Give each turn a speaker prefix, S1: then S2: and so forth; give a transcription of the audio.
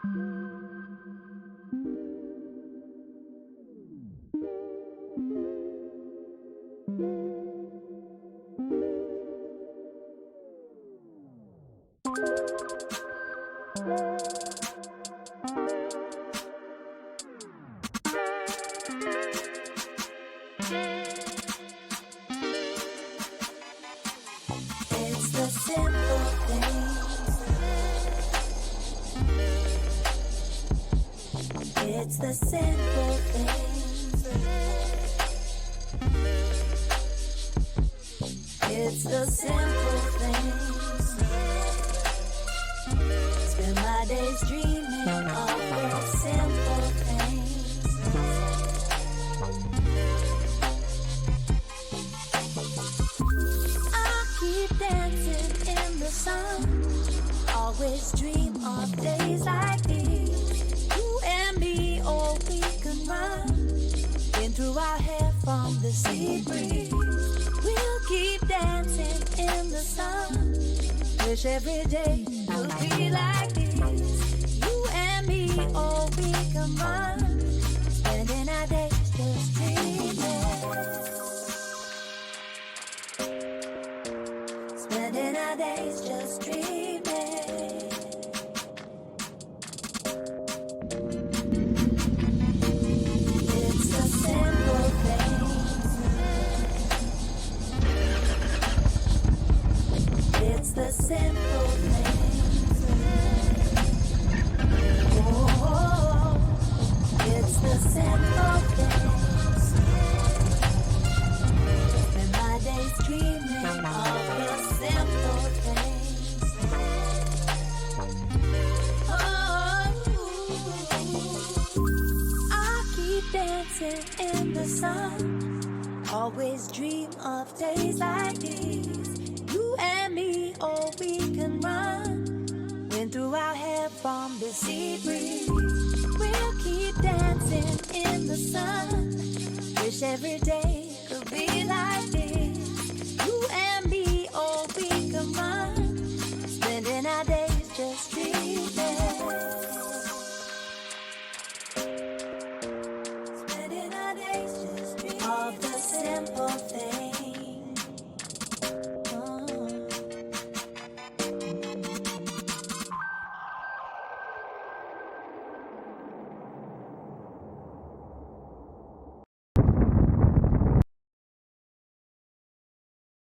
S1: It's the simple things. It's the simple things. It's the simple things. Spend my days dreaming of the simple things. I keep dancing in the sun. Always dream of days like these. You and me, oh, we can run. In through our hair from the sea breeze. We'll keep dancing in the sun. Wish every day could be like this. You and me, oh, we can run. Spending our days just dreaming. Spending our days just dreaming. It's the simple things. It's the simple things. Oh, it's the simple things. Spend my days dreaming of the simple things. Oh, I keep dancing in the sun. Always dream of days like these. You and me, oh, we can run. Wind through our hair from the sea breeze. We'll keep dancing in the sun. Wish every day